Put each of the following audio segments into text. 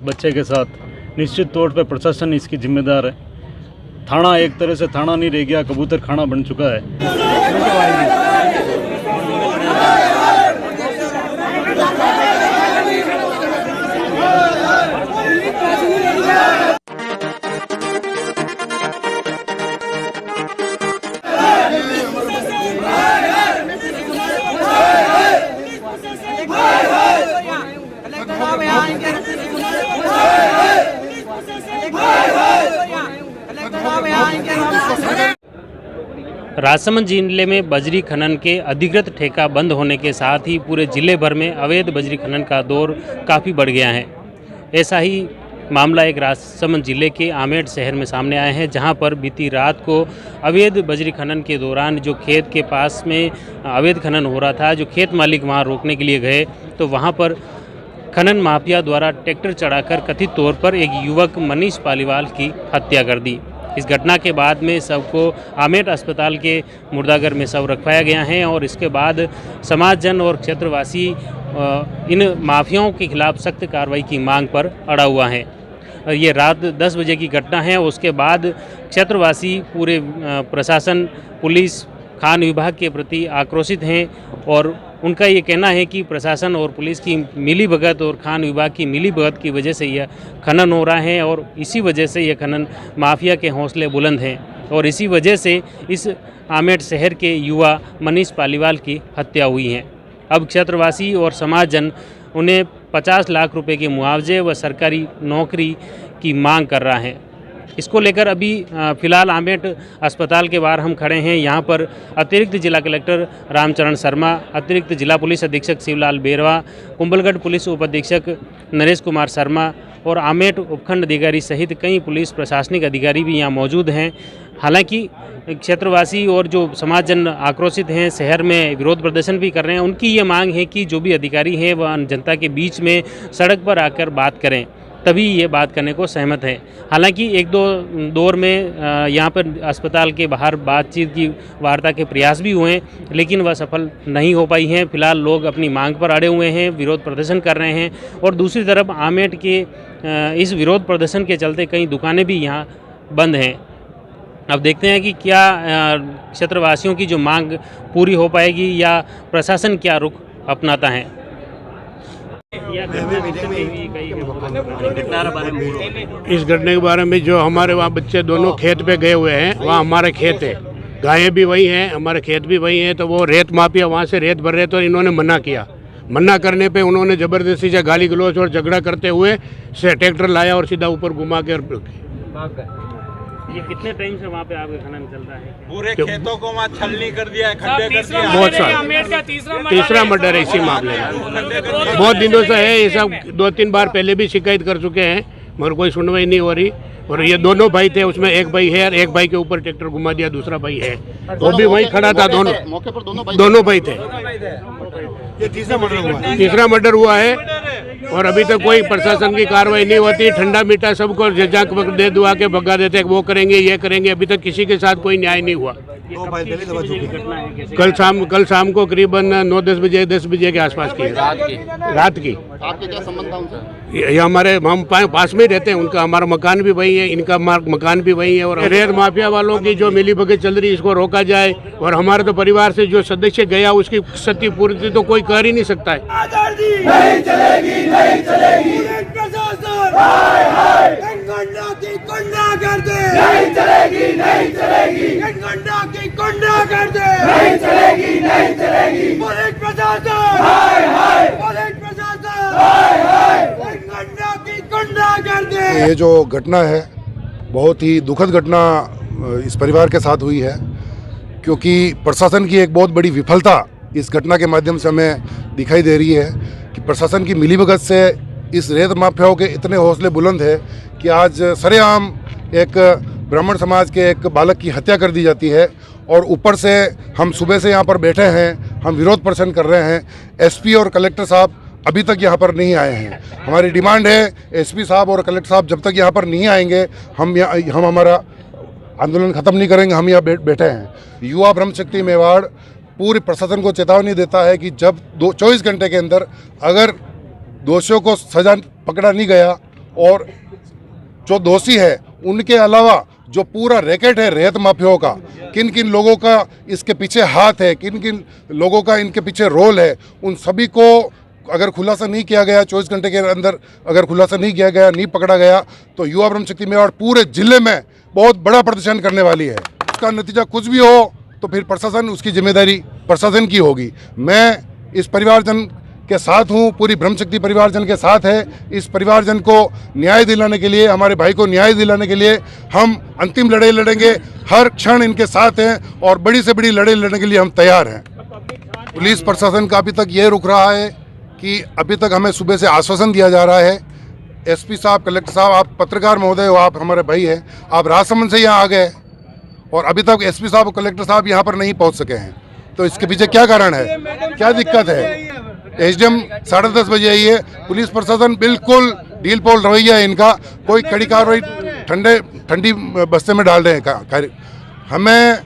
बच्चे के साथ निश्चित तौर पर प्रशासन इसकी जिम्मेदार है। थाना एक तरह से थाना नहीं रह गया, कबूतर खाना बन चुका है। राजसमंद जिले में बजरी खनन के अधिकृत ठेका बंद होने के साथ ही पूरे जिले भर में अवैध बजरी खनन का दौर काफ़ी बढ़ गया है। ऐसा ही मामला एक राजसमंद जिले के आमेट शहर में सामने आया है, जहां पर बीती रात को अवैध बजरी खनन के दौरान जो खेत के पास में अवैध खनन हो रहा था, जो खेत मालिक वहां रोकने के लिए गए तो वहां पर खनन माफिया द्वारा ट्रैक्टर चढ़ाकर कथित तौर पर एक युवक मनीष पालीवाल की हत्या कर दी। इस घटना के बाद में शव को आमेट अस्पताल के मुर्दाघर में शव रखवाया गया है और इसके बाद समाजजन और क्षेत्रवासी इन माफियाओं के खिलाफ सख्त कार्रवाई की मांग पर अड़ा हुआ है। ये रात 10 बजे की घटना है। उसके बाद क्षेत्रवासी पूरे प्रशासन, पुलिस, खान विभाग के प्रति आक्रोशित हैं और उनका ये कहना है कि प्रशासन और पुलिस की मिलीभगत और खान विभाग की मिलीभगत की वजह से यह खनन हो रहा है और इसी वजह से यह खनन माफिया के हौसले बुलंद हैं और इसी वजह से इस आमेट शहर के युवा मनीष पालीवाल की हत्या हुई है। अब क्षेत्रवासी और समाजजन उन्हें 50 लाख रुपए के मुआवजे व सरकारी नौकरी की मांग कर रहा है। इसको लेकर अभी फ़िलहाल आमेट अस्पताल के बाहर हम खड़े हैं। यहाँ पर अतिरिक्त जिला कलेक्टर रामचरण शर्मा, अतिरिक्त जिला पुलिस अधीक्षक शिवलाल बेरवा, कुंभलगढ़ पुलिस उप अधीक्षक नरेश कुमार शर्मा और आमेट उपखंड अधिकारी सहित कई पुलिस प्रशासनिक अधिकारी भी यहाँ मौजूद हैं। हालांकि क्षेत्रवासी और जो समाजजन आक्रोशित हैं, शहर में विरोध प्रदर्शन भी कर रहे हैं, उनकी ये मांग है कि जो भी अधिकारी हैं वह जनता के बीच में सड़क पर आकर बात करें, तभी ये बात करने को सहमत है। हालांकि एक दो दौर में यहाँ पर अस्पताल के बाहर बातचीत की वार्ता के प्रयास भी हुए, लेकिन वह सफल नहीं हो पाई हैं। फिलहाल लोग अपनी मांग पर अड़े हुए हैं, विरोध प्रदर्शन कर रहे हैं और दूसरी तरफ आमेट के इस विरोध प्रदर्शन के चलते कई दुकानें भी यहाँ बंद हैं। अब देखते हैं कि क्या क्षेत्रवासियों की जो मांग पूरी हो पाएगी या प्रशासन क्या रुख अपनाता है। इस घटने के बारे में जो हमारे वहाँ बच्चे दोनों खेत पे गए हुए हैं, वहाँ हमारा खेत है, गायें भी वही हैं, हमारे खेत भी वही हैं, तो वो रेत माफिया वहाँ से रेत भर रहे तो इन्होंने मना किया। मना करने पे उन्होंने ज़बरदस्ती से गाली गलौज और झगड़ा करते हुए से ट्रैक्टर लाया और सीधा ऊपर घुमा के ये कितने टाइम से वहाँ पे आपका खनन चल रहा है? पूरे खेतों को वहाँ छलनी कर दिया है, खड्डे कर दिया। बहुत सारा तीसरा मर्डर है इसी मामले में। बहुत दिनों से है ये सब, 2-3 बार पहले भी शिकायत कर चुके हैं मगर कोई सुनवाई नहीं हो रही। और ये दोनों भाई थे, उसमें एक भाई है और एक भाई के ऊपर ट्रैक्टर घुमा दिया, दूसरा भाई है वो भी वहीं खड़ा था। दोनों भाई थे। ये तीसरा मर्डर हुआ है और अभी तक कोई प्रशासन की कार्रवाई नहीं होती। ठंडा मीठा सबको जजाक दे दुआ के भगा देते, वो करेंगे ये करेंगे। अभी तक किसी के साथ कोई न्याय नहीं हुआ। कल शाम को करीबन 9-10 बजे के आसपास की रात की। आपके क्या संबंध था उनसे? ये हमारे हम पास में ही रहते हैं, उनका हमारा मकान भी वही है, इनका मकान भी वही है। और रेत माफिया वालों की जो मिली भगत चल रही है, इसको रोका जाए। और हमारे तो परिवार से जो सदस्य गया उसकी क्षतिपूर्ति तो कोई कर ही नहीं सकता है। नहीं चलेगी, नहीं चलेगी। कर दे। नहीं चलेगी, नहीं चलेगी। कर दे। नहीं चलेगी, नहीं चलेगी। पुलिस प्रशासन, हाय हाय। पुलिस प्रशासन, हाय हाय। कर दे। ये जो घटना है बहुत ही दुखद घटना इस परिवार के साथ हुई है, क्योंकि प्रशासन की एक बहुत बड़ी विफलता इस घटना के माध्यम से हमें दिखाई दे रही है कि प्रशासन की मिलीभगत से इस रेत माफियाओं के इतने हौसले बुलंद है कि आज सरेआम एक ब्राह्मण समाज के एक बालक की हत्या कर दी जाती है। और ऊपर से हम सुबह से यहाँ पर बैठे हैं, हम विरोध प्रदर्शन कर रहे हैं। एसपी और कलेक्टर साहब अभी तक यहाँ पर नहीं आए हैं। हमारी डिमांड है एसपी साहब और कलेक्टर साहब जब तक यहाँ पर नहीं आएंगे हम हमारा आंदोलन ख़त्म नहीं करेंगे। हम यहाँ बैठे हैं। युवा ब्रह्मशक्ति मेवाड़ पूरे प्रशासन को चेतावनी देता है कि जब 24 घंटे के अंदर अगर दोषियों को सजा पकड़ा नहीं गया और जो दोषी है उनके अलावा जो पूरा रैकेट है रेत माफियाओं का, किन किन लोगों का इसके पीछे हाथ है, किन किन लोगों का इनके पीछे रोल है, उन सभी को अगर खुलासा नहीं किया गया, 24 घंटे के अंदर अगर खुलासा नहीं किया गया, नहीं पकड़ा गया, तो युवा ब्रह्म शक्ति मेवाड़ पूरे जिले में बहुत बड़ा प्रदर्शन करने वाली है। उसका नतीजा कुछ भी हो तो फिर प्रशासन, उसकी जिम्मेदारी प्रशासन की होगी। मैं इस परिवारजन के साथ हूँ, पूरी ब्रह्म शक्ति परिवारजन के साथ है। इस परिवारजन को न्याय दिलाने के लिए, हमारे भाई को न्याय दिलाने के लिए हम अंतिम लड़ाई लड़ेंगे। हर क्षण इनके साथ हैं और बड़ी से बड़ी लड़ाई लड़ने के लिए हम तैयार हैं। पुलिस प्रशासन का अभी तक ये रुक रहा है कि अभी तक हमें सुबह से आश्वासन दिया जा रहा है। एसपी साहब, कलेक्टर साहब, आप पत्रकार महोदय हो, आप हमारे भाई हैं, आप राजसमंद से यहाँ आ गए और अभी तक एसपी साहब और कलेक्टर साहब यहाँ पर नहीं पहुँच सके हैं। तो इसके पीछे क्या कारण है, क्या दिक्कत है? एसडीएम 10:30 बजे आई है। पुलिस प्रशासन बिल्कुल ढील पोल रवैया है इनका, कोई कड़ी कार्रवाई ठंडी बस्ते में डाल रहे हैं। हमें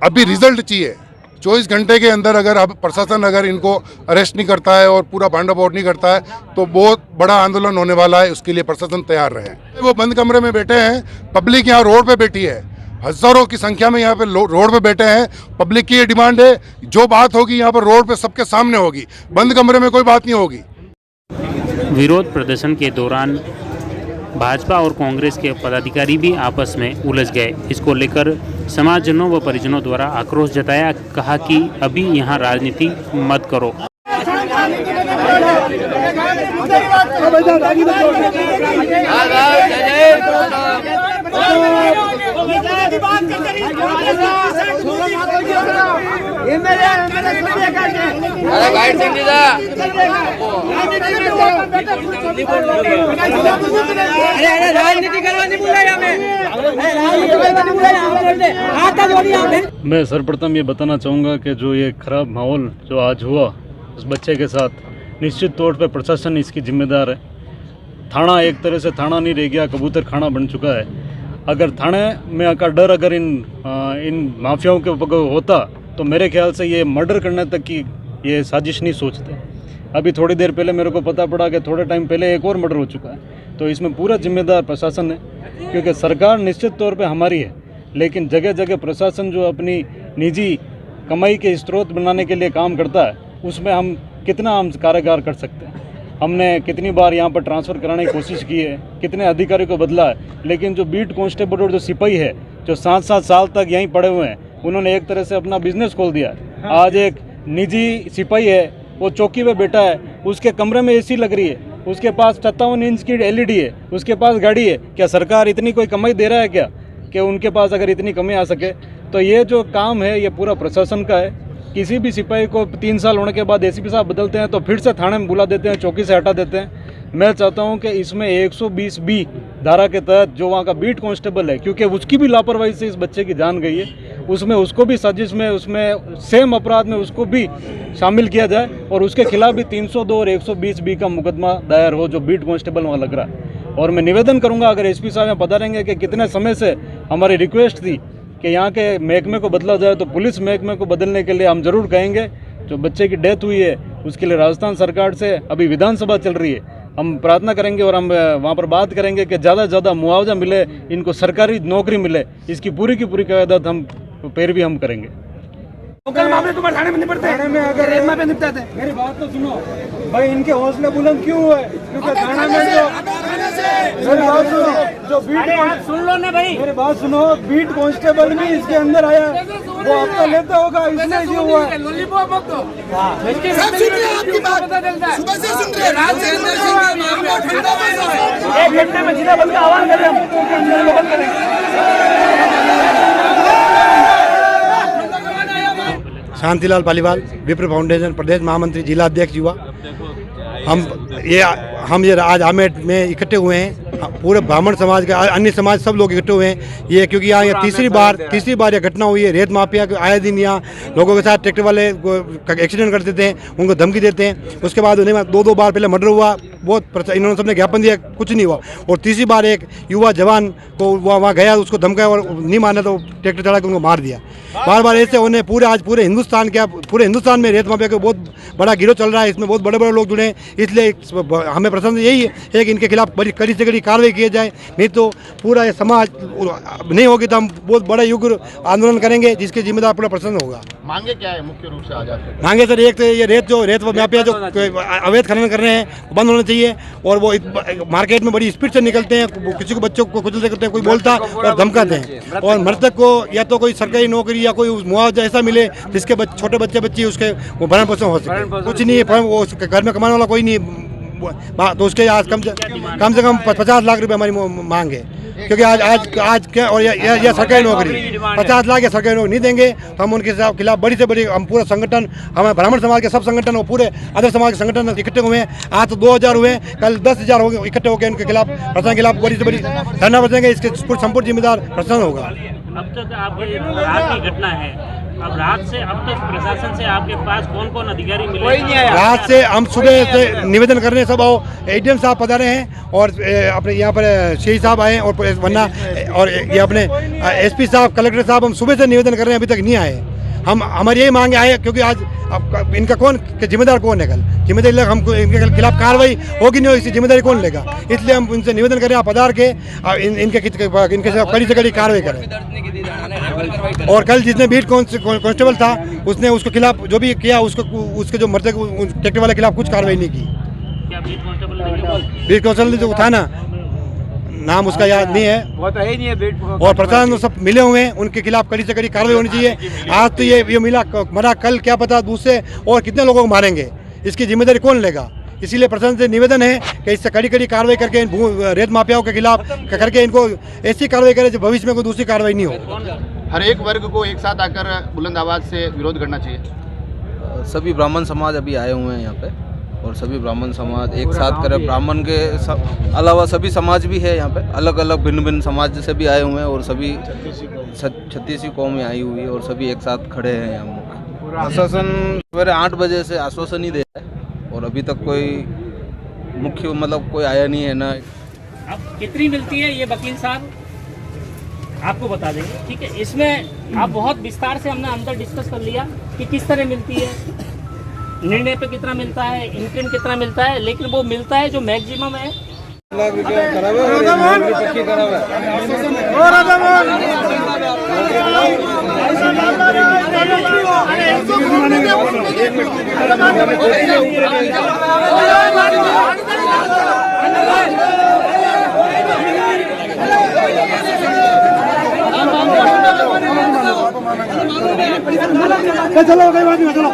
अभी रिजल्ट चाहिए 24 घंटे के अंदर। अगर अब प्रशासन अगर इनको अरेस्ट नहीं करता है और पूरा भांडाफोड़ नहीं करता है तो बहुत बड़ा आंदोलन होने वाला है। उसके लिए प्रशासन तैयार रहे। वो बंद कमरे में बैठे हैं, पब्लिक यहाँ रोड पे बैठी है, हजारों की संख्या में यहाँ पे रोड पे बैठे हैं। पब्लिक की ये डिमांड है, जो बात होगी यहाँ पर रोड पे सबके सामने होगी, बंद कमरे में कोई बात नहीं होगी। विरोध प्रदर्शन के दौरान भाजपा और कांग्रेस के पदाधिकारी भी आपस में उलझ गए। इसको लेकर समाजजनों व परिजनों द्वारा आक्रोश जताया, कहा कि अभी यहाँ राजनीति मत करो। मैं सर्वप्रथम ये बताना चाहूँगा कि जो ये खराब माहौल जो आज हुआ उस बच्चे के साथ, निश्चित तौर पे प्रशासन इसकी जिम्मेदार है। थाना एक तरह से थाना नहीं रह गया, कबूतर खाना बन चुका है। अगर थाने में का डर अगर इन माफियाओं के ऊपर होता तो मेरे ख्याल से ये मर्डर करने तक की ये साजिश नहीं सोचते। अभी थोड़ी देर पहले मेरे को पता पड़ा कि थोड़े टाइम पहले एक और मर्डर हो चुका है। तो इसमें पूरा जिम्मेदार प्रशासन है, क्योंकि सरकार निश्चित तौर पे हमारी है, लेकिन जगह जगह प्रशासन जो अपनी निजी कमाई के स्रोत बनाने के लिए काम करता है, उसमें हम कितना हम कारोबार कर सकते हैं। हमने कितनी बार यहाँ पर ट्रांसफ़र कराने की कोशिश की है, कितने अधिकारी को बदला है, लेकिन जो बीट कांस्टेबल और जो सिपाही है जो 7-7 साल तक यहीं पड़े हुए हैं, उन्होंने एक तरह से अपना बिजनेस खोल दिया है। आज एक निजी सिपाही है, वो चौकी पे बैठा है, उसके कमरे में एसी लग रही है, उसके पास 57 इंच की LED है, उसके पास गाड़ी है। क्या सरकार इतनी कोई कमाई दे रहा है क्या कि उनके पास अगर इतनी कमी आ सके? तो ये जो काम है ये पूरा प्रशासन का है। किसी भी सिपाही को 3 साल होने के बाद एसीपी साहब बदलते हैं तो फिर से थाने में बुला देते हैं, चौकी से हटा देते हैं। मैं चाहता हूं कि इसमें 120B धारा के तहत जो वहां का बीट कांस्टेबल है, क्योंकि उसकी भी लापरवाही से इस बच्चे की जान गई है, उसमें उसको भी साजिश में, उसमें सेम अपराध में उसको भी शामिल किया जाए और उसके खिलाफ भी 302 और 120B का मुकदमा दायर हो जो बीट कांस्टेबल वहाँ लग रहा है। और मैं निवेदन करूँगा, अगर एसपी साहब यहाँ पधारेंगे कि कितने समय से हमारी रिक्वेस्ट थी कि यहाँ के महकमे को बदला जाए, तो पुलिस महकमे को बदलने के लिए हम जरूर कहेंगे। जो बच्चे की डेथ हुई है उसके लिए राजस्थान सरकार से अभी विधानसभा चल रही है, हम प्रार्थना करेंगे और हम वहाँ पर बात करेंगे कि ज़्यादा से ज़्यादा मुआवजा मिले, इनको सरकारी नौकरी मिले। इसकी पूरी की पूरी क़यादत हम पैरवी हम करेंगे। लोकल मामले तुम्हारे थाने में निपटते हैं, थाने में अगर रेलमा पे निपटाते हैं। मेरी बात तो सुनो भाई, इनके हौसले बुलंद क्यों हुए? क्योंकि थाने में मेरी बात सुनो, जो बीट सुन लो ना भाई, मेरी बात सुनो, बीट कांस्टेबल भी इसके अंदर आया, वो आपका लेता होगा, इसलिए ये हुआ है। सब सुन रहे हैं आपकी बात, सुबह से सुन रहे हैं, रात से सुन रहे हैं। 1 घंटे में जिला बंद का आह्वान करें हम। शांतिलाल पालीवाल, विप्र फाउंडेशन प्रदेश महामंत्री, जिला अध्यक्ष युवा। हम ये आज आमेर में इकट्ठे हुए हैं, पूरे ब्राह्मण समाज के, अन्य समाज सब लोग इकट्ठे हुए हैं। ये क्योंकि यहाँ तीसरी बार यह घटना हुई है। रेत माफिया के आए दिन यहाँ लोगों के साथ ट्रैक्टर वाले एक्सीडेंट कर देते हैं, उनको धमकी देते हैं। उसके बाद उन्हें 2 बार पहले मर्डर हुआ, बहुत इन्होंने सबने ज्ञापन दिया, कुछ नहीं हुआ। और तीसरी बार एक युवा जवान को वहाँ गया, उसको धमकाया और नहीं माना तो ट्रैक्टर चला के उनको मार दिया। बार बार ऐसे होने आज पूरे हिंदुस्तान में रेत माफिया का बहुत बड़ा गिरोह चल रहा है, इसमें बहुत बड़े बड़े लोग जुड़े हैं। इसलिए हमें प्रश्न यही है कि इनके खिलाफ बड़ी कड़ी से कड़ी कार्रवाई की जाए, नहीं तो पूरा ये समाज नहीं होगी तो हम बहुत बड़ा युग आंदोलन करेंगे, जिसके जिम्मेदार पूरा प्रश्न होगा। मांगे क्या है मुख्य रूप से आज आपके? मांगे सर, एक तो ये रेत माफिया जो अवैध खनन कर रहे हैं बंद होना चाहिए, और वो मार्केट में बड़ी स्पीड से निकलते हैं, किसी को बच्चों को कुचलते करते हैं, कोई बोलता और धमकाते हैं। और मृतक को या तो कोई सरकारी नौकरी या कोई मुआवजा ऐसा मिले जिसके छोटे बच्चे उसके वो भरण पोषण हो सके। कुछ नहीं है, वो घर में कमाने वाला कोई नहीं, तो उसके आज कम से कम 50 लाख रुपए हमारी मांग है, क्योंकि आज क्या, और यह सरकारी नौकरी 50 लाख या सरकारी नौकरी नहीं देंगे तो हम उनके खिलाफ बड़ी से बड़ी, हम पूरा संगठन, हमारे ब्राह्मण समाज के सब संगठन और पूरे अदर समाज के संगठन इकट्ठे हुए हैं। आज तो 2000 हुए, कल 10,000 हो गए इकट्ठे होकर उनके खिलाफ, प्रशासन के खिलाफ बड़ी से बड़ी धरना बचेंगे। इसके संपूर्ण जिम्मेदार प्रशासन होगा। अब तक आप रात की घटना है, अब रात से अब तक प्रशासन से आपके पास कौन कौन अधिकारी मिले? कोई नहीं आया। रात से हम सुबह से निवेदन कर रहे हैं, सब आओ, एडीएम साहब पधारे हैं और अपने यहाँ पर शेही साहब आए और वरना और ये अपने एसपी साहब, कलेक्टर साहब, हम सुबह से निवेदन कर रहे हैं, अभी तक नहीं आए। हम हमारी यही मांग आए, क्योंकि आज अब इनका जिम्मेदार कौन है? कल जिम्मेदारी हमको इनके खिलाफ कार्रवाई होगी नहीं, इसकी जिम्मेदारी कौन लेगा? इसलिए हम उनसे निवेदन करें, आप पधार के इनके कड़ी से कड़ी कार्रवाई करें। और कल जिसने बीट कांस्टेबल था उसने उसके खिलाफ जो भी किया, उसके जो मृतक ट्रैक्टर वाले के खिलाफ कुछ कार्रवाई नहीं की। बीट कांस्टेबल जो था ना, नाम उसका याद नहीं है, वो तो है ही नहीं है। और प्रशासन सब मिले हुए हैं, उनके खिलाफ कड़ी से कड़ी कार्रवाई होनी चाहिए। आज तो ये मरा, कल क्या पता दूसरे और कितने लोगों को मारेंगे, इसकी जिम्मेदारी कौन लेगा? इसीलिए प्रशासन से निवेदन है कि इससे कड़ी कड़ी कार्रवाई करके रेत माफियाओं के खिलाफ करके इनको ऐसी कार्रवाई करें जो भविष्य में कोई दूसरी कार्रवाई नहीं हो। हर एक वर्ग को एक साथ आकर बुलंद आवाज से विरोध करना चाहिए। सभी ब्राह्मण समाज अभी आए हुए हैं यहाँ पे, और सभी ब्राह्मण समाज एक साथ करें। ब्राह्मण के अलावा सभी समाज भी है यहाँ पे, अलग अलग भिन्न भिन्न समाज से भी आए हुए हैं, और सभी 36 कौमें आई हुई है, और सभी एक साथ खड़े हैं यहाँ। प्रशासन सवेरे 8 बजे से आश्वासन ही दे रहा है, और अभी तक कोई मुख्य कोई आया नहीं है ना। अब कितनी मिलती है ये वकील साहब आपको बता देंगे, ठीक है? इसमें आप बहुत विस्तार से हमने अंदर डिस्कस कर लिया कि किस तरह मिलती है, निर्णय पे कितना मिलता है, इंटरम कितना मिलता है, लेकिन वो मिलता है जो मैक्सिमम है। चलो कई बात नहीं, चलो